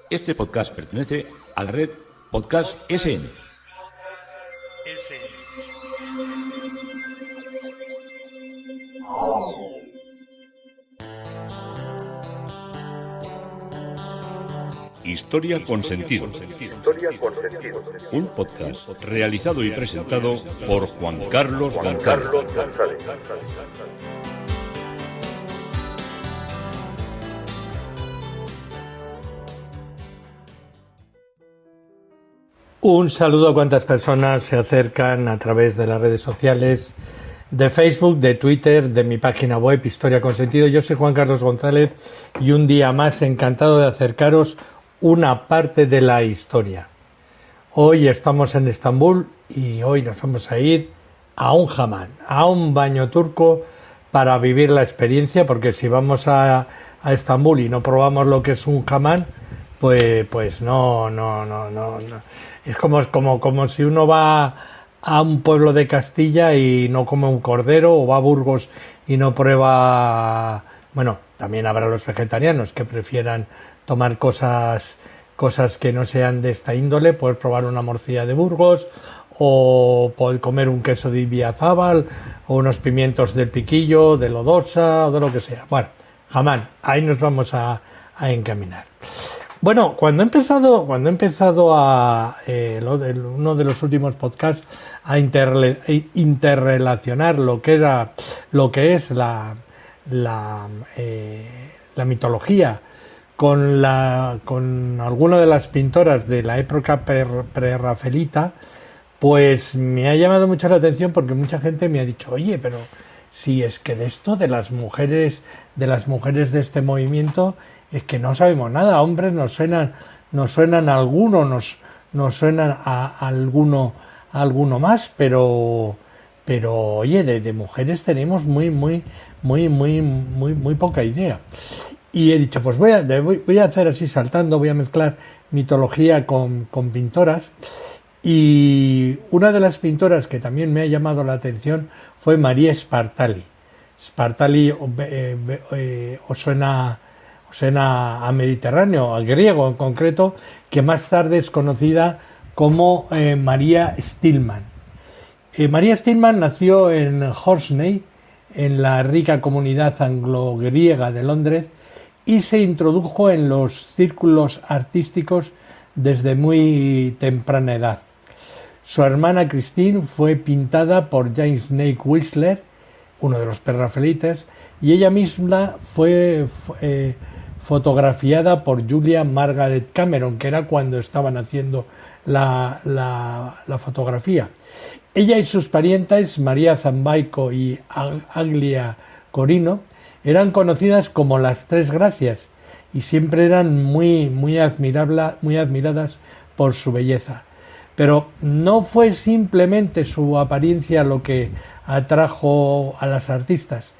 Este podcast pertenece a la red Podcast SN. Historia con sentido. Un podcast realizado y presentado por Juan Carlos González. Un saludo a cuantas personas se acercan a través de las redes sociales, de Facebook, de Twitter, de mi página web Historia con Sentido. Yo soy Juan Carlos González y un día más encantado de acercaros una parte de la historia. Hoy estamos en Estambul y hoy nos vamos a ir a un hamam, a un baño turco para vivir la experiencia, porque si vamos a Estambul y no probamos lo que es un hamam, pues no. Es como si uno va a un pueblo de Castilla y no come un cordero, o va a Burgos y no prueba... Bueno, también habrá los vegetarianos que prefieran tomar cosas que no sean de esta índole, poder probar una morcilla de Burgos, o poder comer un queso de Idiazábal, o unos pimientos del Piquillo, de Lodosa, o de lo que sea. Bueno, hamam, ahí nos vamos a encaminar. Bueno, cuando he empezado uno de los últimos podcasts a interrelacionar lo que es la mitología con alguna de las pintoras de la época prerrafaelita, pues me ha llamado mucho la atención, porque mucha gente me ha dicho: oye, pero si es que de esto de las mujeres de este movimiento es que no sabemos nada. Hombres nos suenan algunos, nos suenan a alguno más, pero oye, de mujeres tenemos muy poca idea. Y he dicho, pues voy a hacer así saltando, voy a mezclar mitología con pintoras. Y una de las pintoras que también me ha llamado la atención fue María Spartali. Spartali os suena a Mediterráneo, al griego en concreto, que más tarde es conocida como María Stillman. María Stillman nació en Hornsey, en la rica comunidad anglo-griega de Londres, y se introdujo en los círculos artísticos desde muy temprana edad. Su hermana Christine fue pintada por James Snake Whistler, uno de los prerrafaelitas, y ella misma fue fotografiada por Julia Margaret Cameron, que era cuando estaban haciendo la fotografía. Ella y sus parientes, María Zambaico y Aglia Corino, eran conocidas como las Tres Gracias y siempre eran muy admiradas por su belleza. Pero no fue simplemente su apariencia lo que atrajo a las artistas.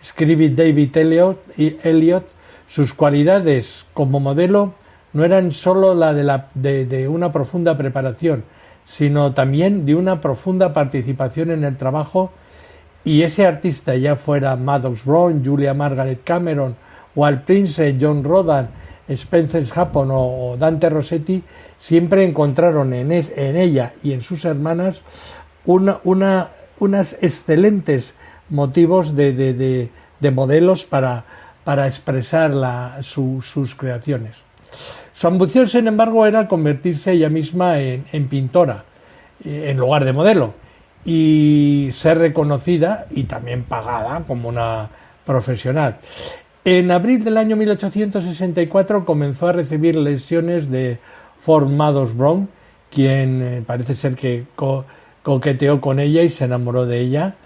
Escribe David Elliot, sus cualidades como modelo no eran solo la de una profunda preparación, sino también de una profunda participación en el trabajo, y ese artista, ya fuera Maddox Brown, Julia Margaret Cameron, Walt Prince, John Rodan, Spencer Hampton o Dante Rossetti, siempre encontraron en ella y en sus hermanas unas excelentes motivos de modelos para expresar sus creaciones. Su ambición, sin embargo, era convertirse ella misma en pintora, en lugar de modelo, y ser reconocida y también pagada como una profesional. En abril del año 1864 comenzó a recibir lesiones de Ford Madox Brown, quien parece ser que coqueteó con ella y se enamoró de ella,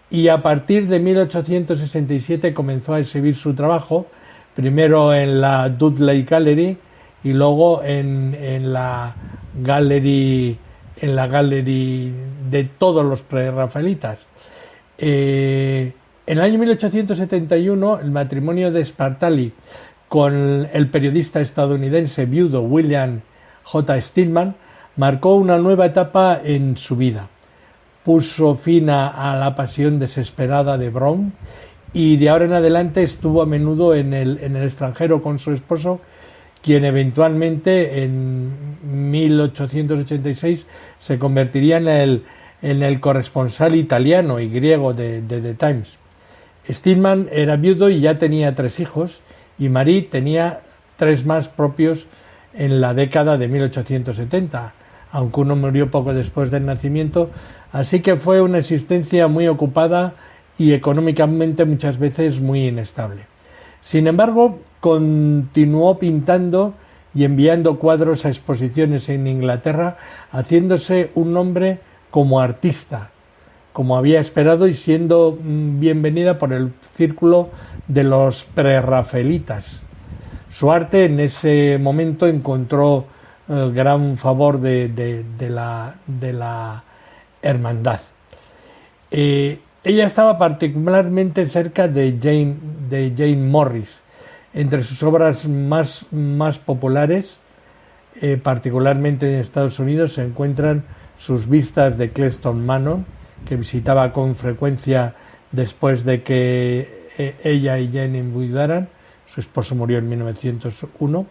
y a partir de 1867 comenzó a exhibir su trabajo, primero en la Dudley Gallery y luego en la Gallery de todos los prerrafaelitas. En el año 1871, el matrimonio de Spartali con el periodista estadounidense viudo William J. Stillman marcó una nueva etapa en su vida. Puso fin a la pasión desesperada de Brown y de ahora en adelante estuvo a menudo en el extranjero con su esposo, quien eventualmente en 1886 se convertiría en el corresponsal italiano y griego de The Times. Stillman era viudo y ya tenía 3 hijos, y Marie tenía 3 más propios en la década de 1870, aunque uno murió poco después del nacimiento, así que fue una existencia muy ocupada y económicamente muchas veces muy inestable. Sin embargo, continuó pintando y enviando cuadros a exposiciones en Inglaterra, haciéndose un nombre como artista, como había esperado, y siendo bienvenida por el círculo de los prerrafaelitas. Su arte en ese momento encontró gran favor de la hermandad. Ella estaba particularmente cerca de Jane Morris. Entre sus obras más populares, particularmente en Estados Unidos, se encuentran sus vistas de Cleaston Manor, que visitaba con frecuencia después de que ella y Jane enviudaran. Su esposo murió en 1901.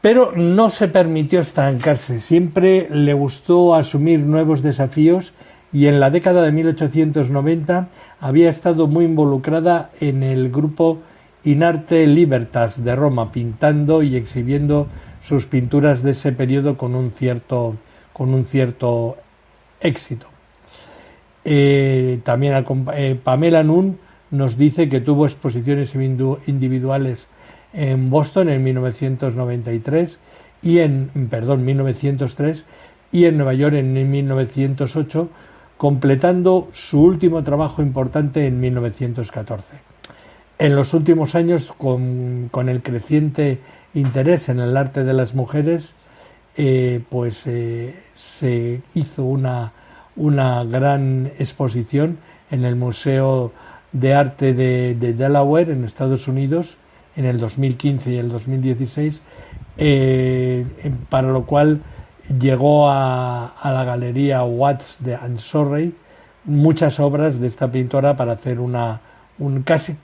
Pero no se permitió estancarse, siempre le gustó asumir nuevos desafíos, y en la década de 1890 había estado muy involucrada en el grupo In Arte Libertas de Roma, pintando y exhibiendo sus pinturas de ese periodo con un cierto éxito. También Pamela Nunn nos dice que tuvo exposiciones individuales en Boston en 1903 1903 y en Nueva York en 1908, completando su último trabajo importante en 1914. En los últimos años, con el creciente interés en el arte de las mujeres, se hizo una gran exposición en el Museo de Arte de Delaware, en Estados Unidos, en el 2015 y el 2016, para lo cual llegó a la Galería Watts de Surrey muchas obras de esta pintora para hacer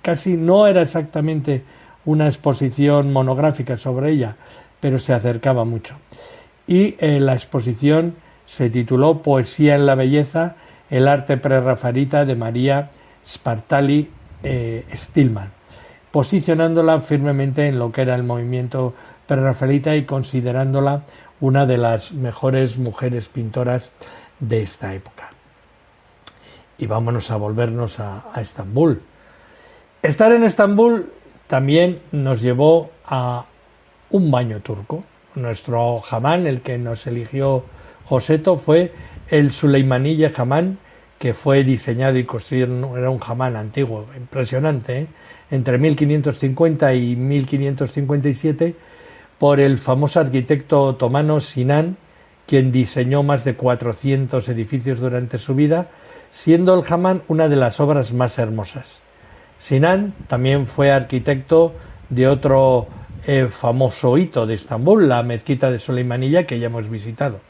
casi no era exactamente una exposición monográfica sobre ella, pero se acercaba mucho. Y la exposición se tituló Poesía en la belleza, el arte prerrafaelita de Maria Spartali Stillman, posicionándola firmemente en lo que era el movimiento prerrafaelita y considerándola una de las mejores mujeres pintoras de esta época. Y vámonos a volvernos a Estambul. Estar en Estambul también nos llevó a un baño turco. Nuestro hamán, el que nos eligió Joseto, fue el Süleymaniyye Hamán, que fue diseñado y construido, era un hamán antiguo, impresionante, entre 1550 y 1557, por el famoso arquitecto otomano Sinan, quien diseñó más de 400 edificios durante su vida, siendo el hamán una de las obras más hermosas. Sinan también fue arquitecto de otro famoso hito de Estambul, la mezquita de Süleymaniyye, que ya hemos visitado.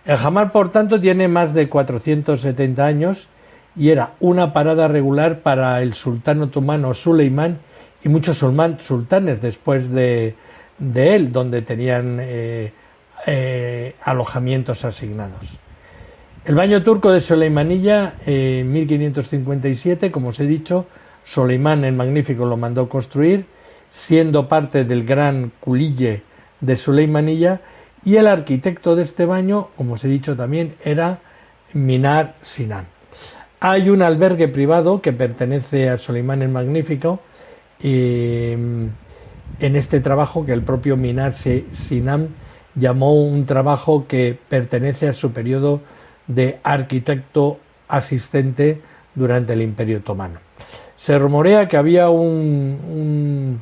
El hamán, por tanto, tiene más de 470 años y era una parada regular para el sultán otomano Süleyman y muchos sultanes después de él, donde tenían alojamientos asignados. El baño turco de Süleymaniyye, en 1557, como os he dicho, Solimán el Magnífico lo mandó construir, siendo parte del gran culille de Süleymaniyye, y el arquitecto de este baño, como os he dicho también, era Minar Sinan. Hay un albergue privado que pertenece a Solimán el Magnífico, en este trabajo que el propio Minar Sinan llamó un trabajo que pertenece a su periodo de arquitecto asistente durante el Imperio Otomano. Se rumorea que había un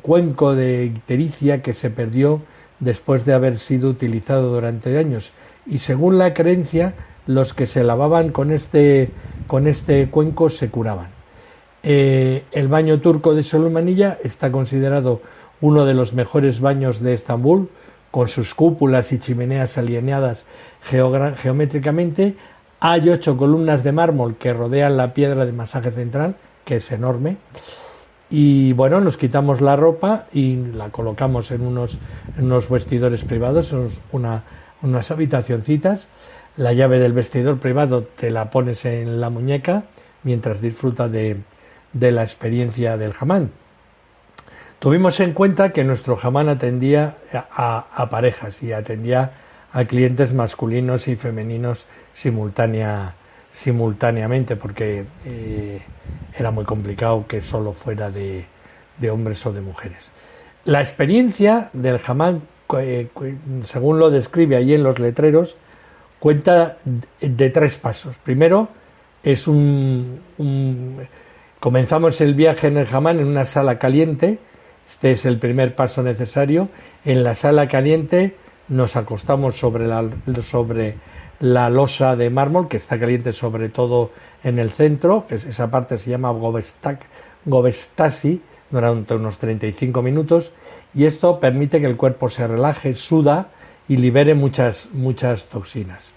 cuenco de ictericia que se perdió después de haber sido utilizado durante años, y según la creencia, los que se lavaban con este cuenco se curaban. El baño turco de Süleymaniyye está considerado uno de los mejores baños de Estambul, con sus cúpulas y chimeneas alineadas geométricamente. Hay 8 columnas de mármol que rodean la piedra de masaje central, que es enorme, Y bueno, nos quitamos la ropa y la colocamos en unos vestidores privados, unas habitacioncitas. La llave del vestidor privado te la pones en la muñeca mientras disfrutas de la experiencia del hammam. Tuvimos en cuenta que nuestro hammam atendía a parejas y atendía a clientes masculinos y femeninos simultáneamente, porque era muy complicado que solo fuera de hombres o de mujeres. La experiencia del hammam, según lo describe allí en los letreros, cuenta de 3 pasos. Primero, comenzamos el viaje en el hammam en una sala caliente. Este es el primer paso necesario. En la sala caliente nos acostamos sobre la losa de mármol, que está caliente sobre todo en el centro, que esa parte se llama Govestasi, durante unos 35 minutos, y esto permite que el cuerpo se relaje, suda y libere muchas toxinas.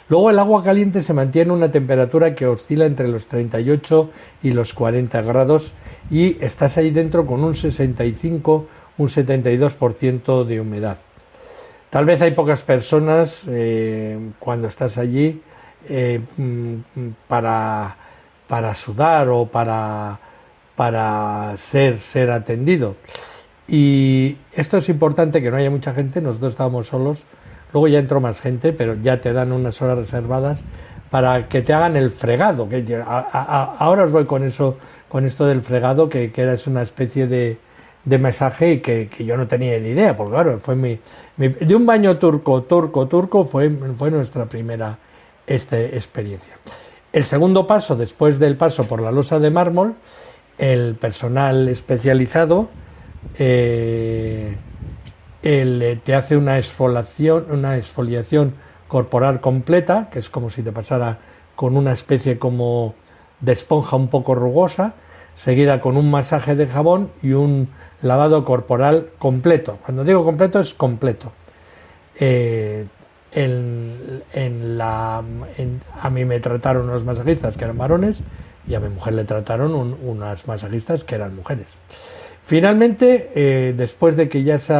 Luego el agua caliente se mantiene a una temperatura que oscila entre los 38 y los 40 grados y estás ahí dentro con un 72% de humedad. Tal vez hay pocas personas cuando estás allí para sudar o para ser atendido. Y esto es importante, que no haya mucha gente. Nosotros estábamos solos, luego ya entró más gente, pero ya te dan unas horas reservadas para que te hagan el fregado. Ahora os voy con esto del fregado, que es una especie de masaje y que yo no tenía ni idea, porque claro, fue de un baño turco fue nuestra primera experiencia. El segundo paso, después del paso por la losa de mármol, el personal especializado te hace una exfoliación corporal completa, que es como si te pasara con una especie como de esponja un poco rugosa, seguida con un masaje de jabón y un lavado corporal completo. Cuando digo completo, es completo. A mí me trataron unos masajistas que eran varones y a mi mujer le trataron unas masajistas que eran mujeres. Finalmente, después de que ya se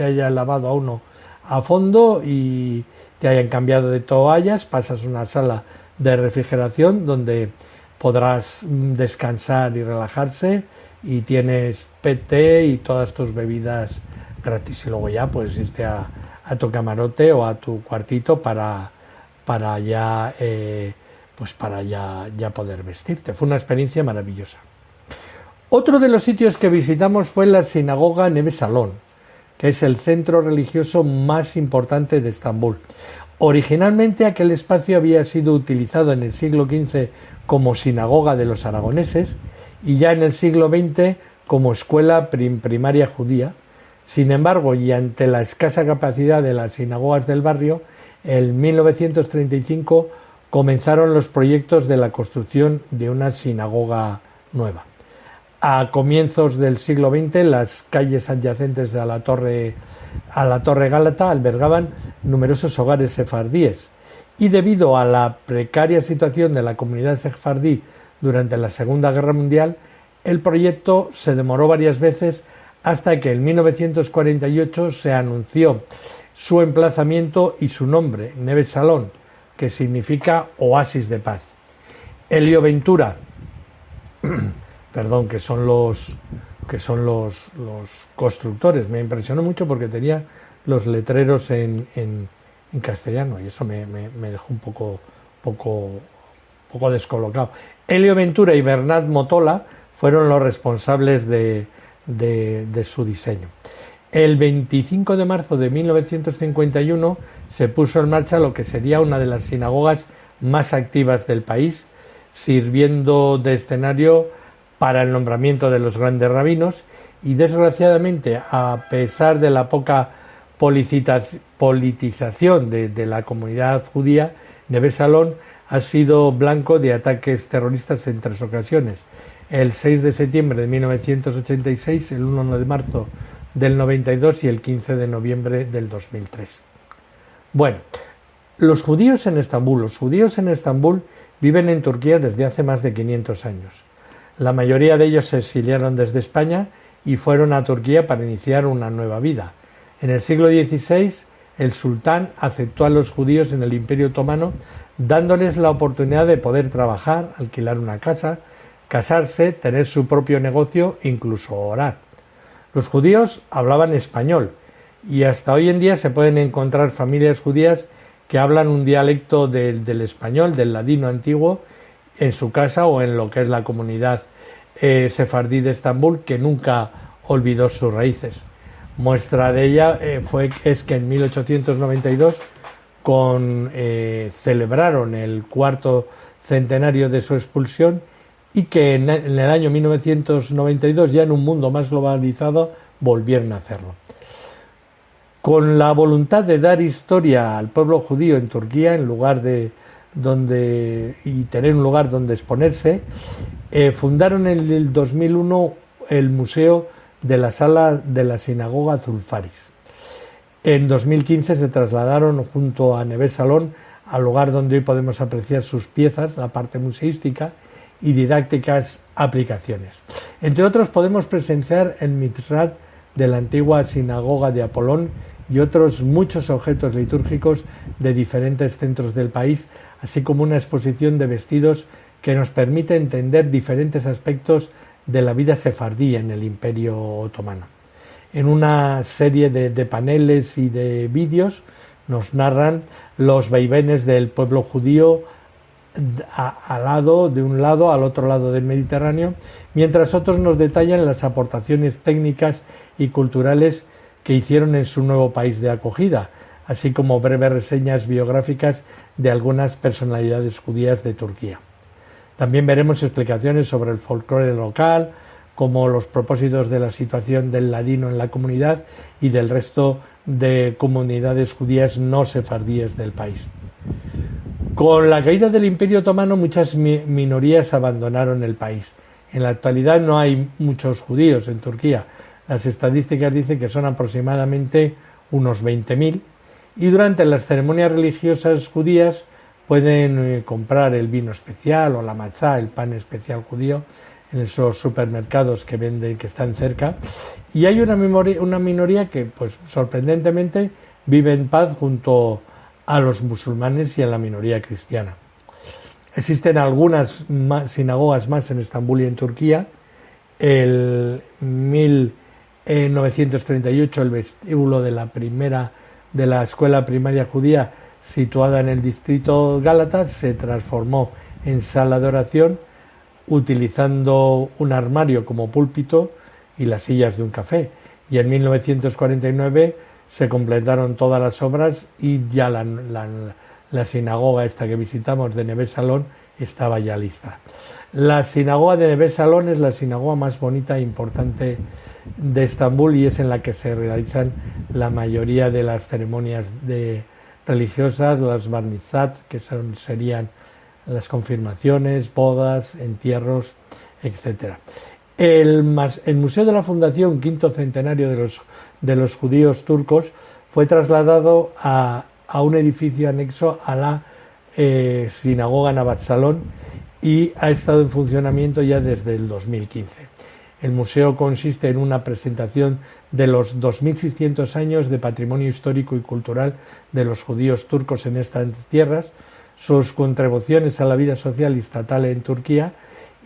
haya lavado a uno a fondo y te hayan cambiado de toallas, pasas a una sala de refrigeración donde podrás descansar y relajarse, y tienes PT y todas tus bebidas gratis, y luego ya puedes irte a tu camarote o a tu cuartito para ya poder vestirte. Fue una experiencia maravillosa. Otro de los sitios que visitamos fue la sinagoga Neve Salón, que es el centro religioso más importante de Estambul. Originalmente aquel espacio había sido utilizado en el siglo XV como sinagoga de los aragoneses y ya en el siglo XX como escuela primaria judía. Sin embargo, y ante la escasa capacidad de las sinagogas del barrio, en 1935 comenzaron los proyectos de la construcción de una sinagoga nueva. A comienzos del siglo XX, las calles adyacentes a la Torre Gálata albergaban numerosos hogares sefardíes, y debido a la precaria situación de la comunidad sefardí durante la Segunda Guerra Mundial, el proyecto se demoró varias veces hasta que en 1948 se anunció su emplazamiento y su nombre, Neve Salón, que significa oasis de paz. Elio Ventura, que son los constructores, me impresionó mucho porque tenía los letreros en castellano y eso me dejó un poco descolocado. Elio Ventura y Bernat Motola fueron los responsables de su diseño. El 25 de marzo de 1951 se puso en marcha lo que sería una de las sinagogas más activas del país, sirviendo de escenario para el nombramiento de los grandes rabinos, y desgraciadamente, a pesar de la poca politización de la comunidad judía, Neve Salón ha sido blanco de ataques terroristas en 3 ocasiones: el 6 de septiembre de 1986, el 1 de marzo del 92 y el 15 de noviembre del 2003. Bueno, los judíos en Estambul viven en Turquía desde hace más de 500 años. La mayoría de ellos se exiliaron desde España y fueron a Turquía para iniciar una nueva vida. En el siglo XVI, el sultán aceptó a los judíos en el Imperio Otomano, dándoles la oportunidad de poder trabajar, alquilar una casa, casarse, tener su propio negocio e incluso orar. Los judíos hablaban español y hasta hoy en día se pueden encontrar familias judías que hablan un dialecto del español, del ladino antiguo, en su casa o en lo que es la comunidad sefardí de Estambul, que nunca olvidó sus raíces. Muestra de ella es que en 1892 celebraron el cuarto centenario de su expulsión y que en el año 1992, ya en un mundo más globalizado, volvieron a hacerlo. Con la voluntad de dar historia al pueblo judío en Turquía, en lugar de y tener un lugar donde exponerse, fundaron en el 2001 el Museo de la Sala de la Sinagoga Zulfaris. En 2015 se trasladaron junto a Neve Salón al lugar donde hoy podemos apreciar sus piezas, la parte museística y didácticas aplicaciones. Entre otros podemos presenciar el Mitzrat de la antigua sinagoga de Apolón y otros muchos objetos litúrgicos de diferentes centros del país, así como una exposición de vestidos que nos permite entender diferentes aspectos de la vida sefardí en el Imperio Otomano. En una serie de paneles y de vídeos nos narran los vaivenes del pueblo judío de un lado al otro lado del Mediterráneo, mientras otros nos detallan las aportaciones técnicas y culturales que hicieron en su nuevo país de acogida, así como breves reseñas biográficas de algunas personalidades judías de Turquía. También veremos explicaciones sobre el folclore local, como los propósitos de la situación del ladino en la comunidad y del resto de comunidades judías no sefardíes del país. Con la caída del Imperio Otomano, muchas minorías abandonaron el país. En la actualidad no hay muchos judíos en Turquía. Las estadísticas dicen que son aproximadamente unos 20.000 y durante las ceremonias religiosas judías pueden comprar el vino especial o la matzá, el pan especial judío, en esos supermercados que venden, que están cerca. Y hay una minoría que, pues sorprendentemente, vive en paz junto a los musulmanes y a la minoría cristiana. Existen algunas sinagogas más en Estambul y en Turquía. En 1938 el vestíbulo de la escuela primaria judía, situada en el distrito Gálatas, se transformó en sala de oración, utilizando un armario como púlpito y las sillas de un café. Y en 1949 se completaron todas las obras y ya la sinagoga esta que visitamos de Neve Salón estaba ya lista. La sinagoga de Neve Salón es la sinagoga más bonita e importante de Estambul y es en la que se realizan la mayoría de las ceremonias religiosas, las bar mitzvot, que serían las confirmaciones, bodas, entierros, etc. El Museo de la Fundación Quinto Centenario de los Judíos Turcos fue trasladado a un edificio anexo a la sinagoga Navat Salón y ha estado en funcionamiento ya desde el 2015. El museo consiste en una presentación de los 2.600 años de patrimonio histórico y cultural de los judíos turcos en estas tierras, sus contribuciones a la vida social y estatal en Turquía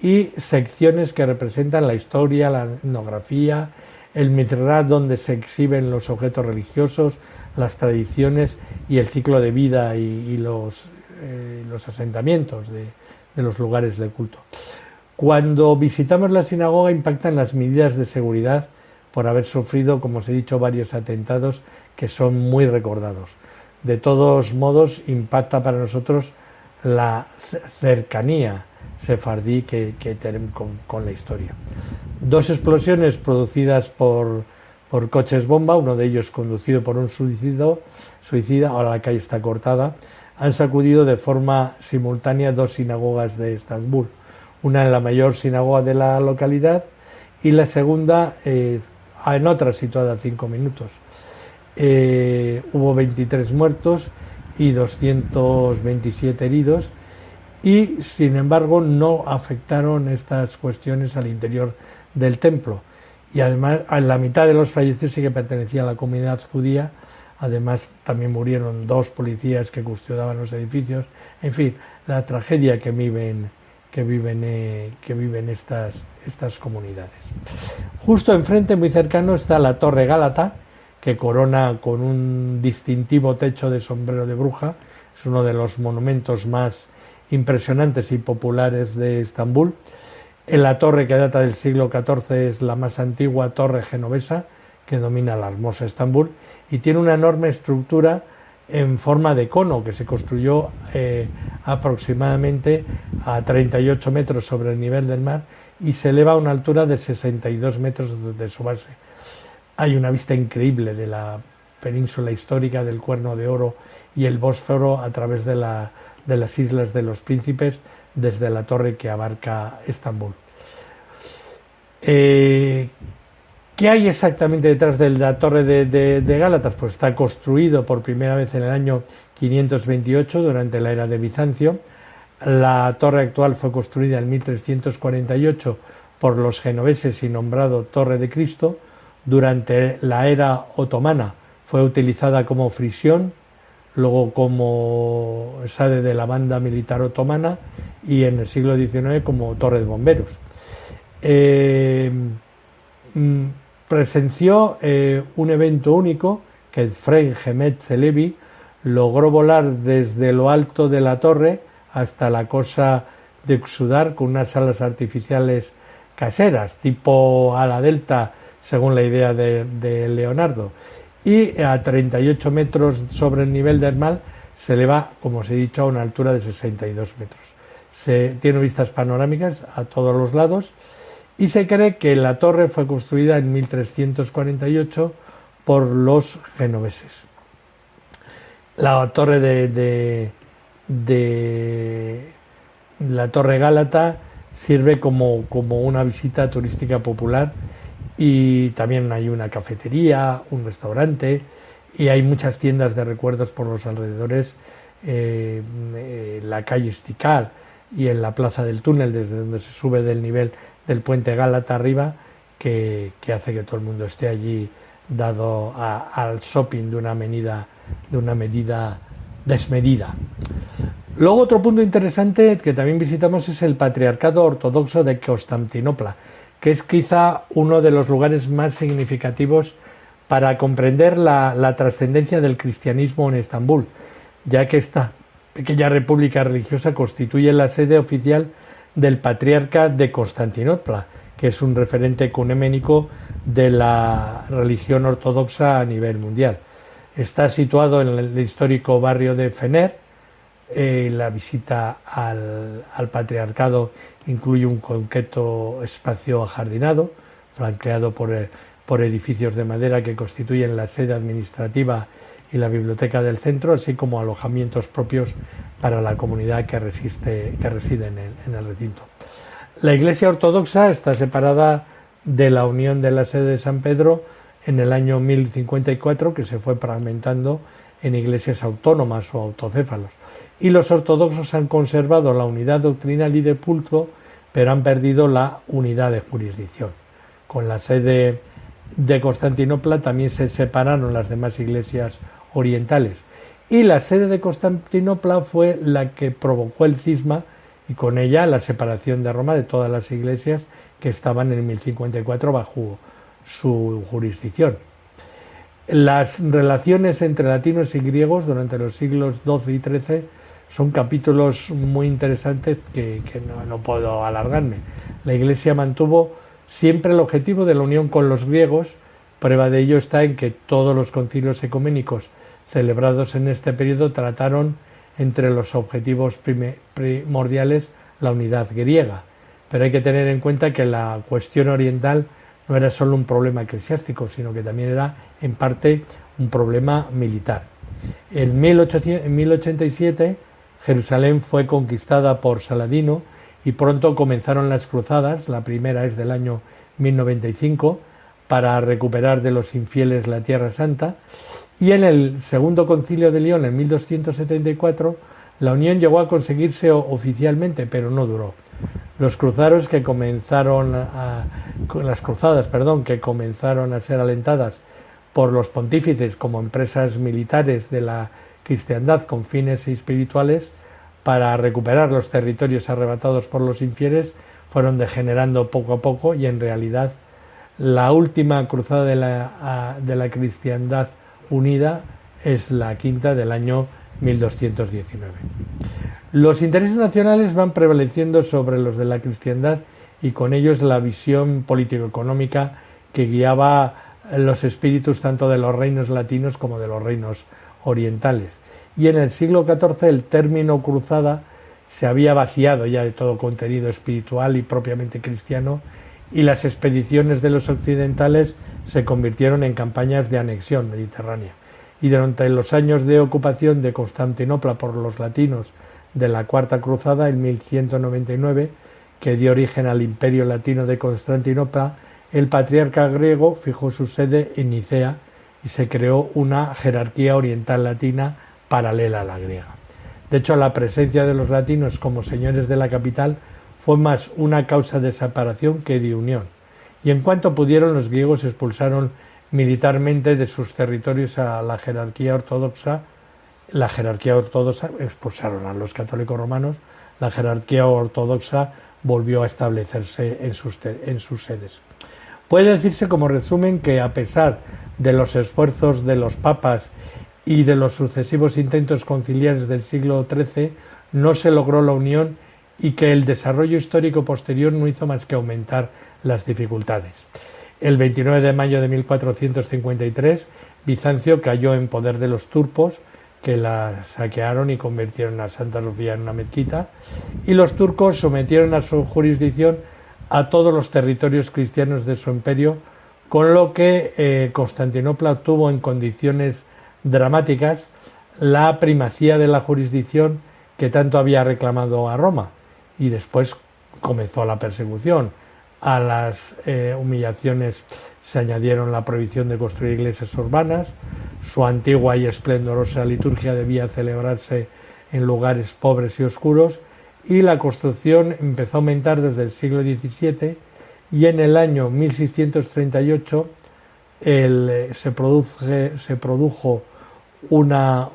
y secciones que representan la historia, la etnografía, el Mitzrat, donde se exhiben los objetos religiosos, las tradiciones y el ciclo de vida y los asentamientos de los lugares de culto. Cuando visitamos la sinagoga impactan las medidas de seguridad por haber sufrido, como os he dicho, varios atentados que son muy recordados. De todos modos, impacta para nosotros la cercanía sefardí que tenemos con la historia. 2 explosiones producidas por coches bomba, uno de ellos conducido por un suicida, ahora la calle está cortada, han sacudido de forma simultánea 2 sinagogas de Estambul, una en la mayor sinagoga de la localidad y la segunda en otra situada a 5 minutos. Hubo 23 muertos y 227 heridos y sin embargo no afectaron estas cuestiones al interior del templo. Y además a la mitad de los fallecidos sí que pertenecía a la comunidad judía. Además también murieron 2 policías que custodiaban los edificios. En fin, la tragedia que viven estas comunidades. Justo enfrente, muy cercano, está la Torre Gálata, que corona con un distintivo techo de sombrero de bruja. Es uno de los monumentos más impresionantes y populares de Estambul. En la torre, que data del siglo XIV, es la más antigua torre genovesa que domina la hermosa Estambul, y tiene una enorme estructura en forma de cono que se construyó aproximadamente a 38 metros sobre el nivel del mar y se eleva a una altura de 62 metros de su base. Hay una vista increíble de la península histórica del Cuerno de Oro y el Bósforo a través de las Islas de los Príncipes desde la torre que abarca Estambul. ¿Qué hay exactamente detrás de la torre de Gálatas? Pues está construido por primera vez en el año 528 durante la era de Bizancio. La torre actual fue construida en 1348 por los genoveses y nombrado Torre de Cristo. Durante la era otomana fue utilizada como frisión, luego como sede de la banda militar otomana y en el siglo XIX como torre de bomberos. Presenció un evento único que Efraim Hemet Zelevi logró volar desde lo alto de la torre hasta la cosa de Uxudar con unas alas artificiales caseras, tipo ala delta, según la idea de Leonardo. Y a 38 metros sobre el nivel del mar se eleva, como os he dicho, a una altura de 62 metros. Tiene vistas panorámicas a todos los lados y se cree que la torre fue construida en 1348 por los genoveses. La torre la Torre Gálata sirve como una visita turística popular y también hay una cafetería, un restaurante y hay muchas tiendas de recuerdos por los alrededores, la calle Estikal y en la plaza del túnel, desde donde se sube del nivel del puente Gálata arriba, que hace que todo el mundo esté allí dado al shopping de una medida desmedida. Luego otro punto interesante que también visitamos es el Patriarcado Ortodoxo de Constantinopla, que es quizá uno de los lugares más significativos para comprender la trascendencia del cristianismo en Estambul, ya que esta pequeña república religiosa constituye la sede oficial del Patriarca de Constantinopla, que es un referente ecuménico de la religión ortodoxa a nivel mundial. Está situado en el histórico barrio de Fener. La visita al patriarcado incluye un concreto espacio ajardinado, flanqueado por edificios de madera que constituyen la sede administrativa y la biblioteca del centro, así como alojamientos propios para la comunidad que reside en el recinto. La Iglesia Ortodoxa está separada de la unión de la sede de San Pedro en el año 1054, que se fue fragmentando en iglesias autónomas o autocéfalos. Y los ortodoxos han conservado la unidad doctrinal y de culto, pero han perdido la unidad de jurisdicción. Con la sede de Constantinopla también se separaron las demás iglesias orientales. Y la sede de Constantinopla fue la que provocó el cisma y con ella la separación de Roma de todas las iglesias que estaban en 1054 bajo su jurisdicción. Las relaciones entre latinos y griegos durante los siglos XII y XIII son capítulos muy interesantes que no puedo alargarme. La Iglesia mantuvo siempre el objetivo de la unión con los griegos. Prueba de ello está en que todos los concilios ecuménicos celebrados en este periodo trataron entre los objetivos primordiales la unidad griega. Pero hay que tener en cuenta que la cuestión oriental no era solo un problema eclesiástico, sino que también era en parte un problema militar. En 1087 Jerusalén fue conquistada por Saladino y pronto comenzaron las cruzadas. La primera es del año 1095 para recuperar de los infieles la Tierra Santa, y en el segundo concilio de León en 1274 La unión llegó a conseguirse oficialmente, pero no duró. Las cruzadas que comenzaron a ser alentadas por los pontífices como empresas militares de la cristiandad con fines espirituales para recuperar los territorios arrebatados por los infieles fueron degenerando poco a poco, y en realidad la última cruzada de la cristiandad unida es la quinta del año 1219. Los intereses nacionales van prevaleciendo sobre los de la cristiandad, y con ellos la visión político-económica que guiaba los espíritus tanto de los reinos latinos como de los reinos orientales. Y en el siglo XIV el término cruzada se había vaciado ya de todo contenido espiritual y propiamente cristiano, y las expediciones de los occidentales se convirtieron en campañas de anexión mediterránea. Y durante los años de ocupación de Constantinopla por los latinos de la Cuarta Cruzada, en 1199, que dio origen al Imperio Latino de Constantinopla, el patriarca griego fijó su sede en Nicea y se creó una jerarquía oriental latina paralela a la griega. De hecho, la presencia de los latinos como señores de la capital fue más una causa de separación que de unión, y en cuanto pudieron los griegos expulsaron militarmente de sus territorios a la jerarquía ortodoxa. La jerarquía ortodoxa expulsaron a los católicos romanos, la jerarquía ortodoxa volvió a establecerse en sus sedes. Puede decirse como resumen que, a pesar de los esfuerzos de los papas y de los sucesivos intentos conciliares del siglo XIII, no se logró la unión, y que el desarrollo histórico posterior no hizo más que aumentar las dificultades. El 29 de mayo de 1453, Bizancio cayó en poder de los turcos, que la saquearon y convirtieron a Santa Sofía en una mezquita, y los turcos sometieron a su jurisdicción a todos los territorios cristianos de su imperio, con lo que Constantinopla obtuvo en condiciones dramáticas la primacía de la jurisdicción que tanto había reclamado a Roma, y después comenzó la persecución. A las humillaciones se añadieron la prohibición de construir iglesias urbanas. Su antigua y esplendorosa liturgia debía celebrarse en lugares pobres y oscuros, y la construcción empezó a aumentar desde el siglo XVII, y en el año 1638 se produjo una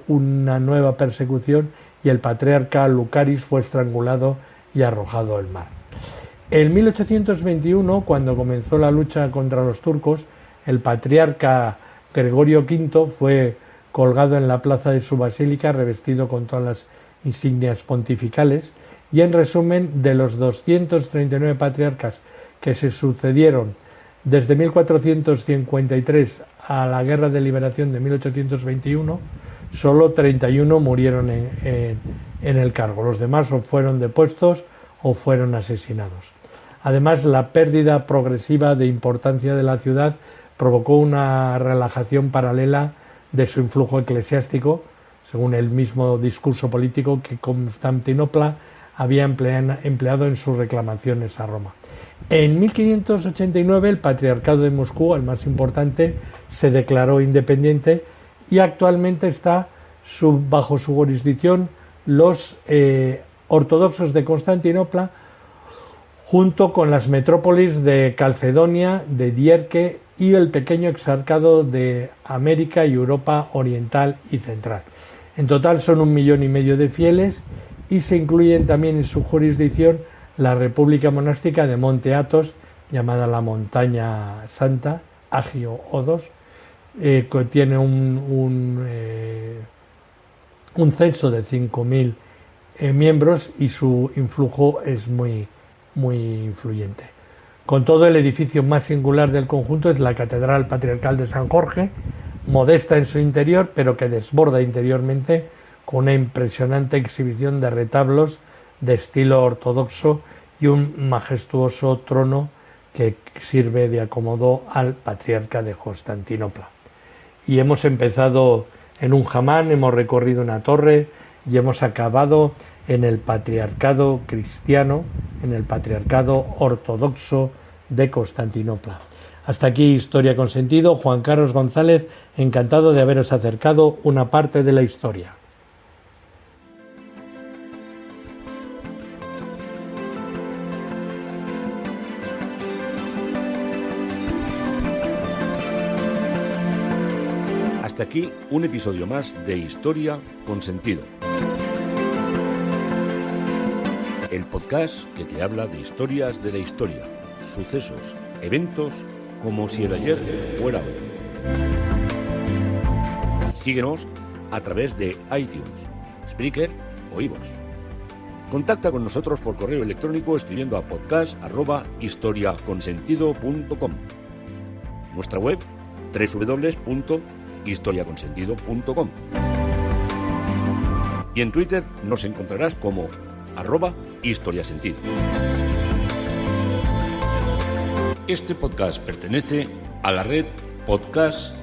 nueva persecución, y el patriarca Lucaris fue estrangulado y arrojado al mar. En 1821, cuando comenzó la lucha contra los turcos, el patriarca Gregorio V fue colgado en la plaza de su basílica, revestido con todas las insignias pontificales, y en resumen, de los 239 patriarcas que se sucedieron desde 1453 a la Guerra de Liberación de 1821, solo 31 murieron en el cargo. Los demás o fueron depuestos o fueron asesinados. Además, la pérdida progresiva de importancia de la ciudad provocó una relajación paralela de su influjo eclesiástico, según el mismo discurso político que Constantinopla había empleado en sus reclamaciones a Roma. En 1589 el Patriarcado de Moscú, el más importante, se declaró independiente, y actualmente está bajo su jurisdicción los ortodoxos de Constantinopla, junto con las metrópolis de Calcedonia, de Dierke y el pequeño exarcado de América y Europa Oriental y Central. En total son 1,5 millones de fieles, y se incluyen también en su jurisdicción la República Monástica de Monte Athos, llamada la Montaña Santa, Agio Odos, que tiene un censo de 5.000 miembros, y su influjo es muy influyente. Con todo, el edificio más singular del conjunto es la Catedral Patriarcal de San Jorge, modesta en su interior, pero que desborda interiormente con una impresionante exhibición de retablos de estilo ortodoxo y un majestuoso trono que sirve de acomodo al patriarca de Constantinopla. Y hemos empezado en un hamán, hemos recorrido una torre y hemos acabado en el patriarcado cristiano, en el patriarcado ortodoxo de Constantinopla. Hasta aquí Historia con Sentido. Juan Carlos González, encantado de haberos acercado una parte de la historia. Hasta aquí un episodio más de Historia con Sentido. El podcast que te habla de historias de la historia, sucesos, eventos, como si el ayer fuera hoy. Síguenos a través de iTunes, Spreaker o iVoox. Contacta con nosotros por correo electrónico escribiendo a podcast@historiaconsentido.com. Nuestra web www.historiaconsentido.com. Y en Twitter nos encontrarás como @historiasentido. Este podcast pertenece a la red Podcast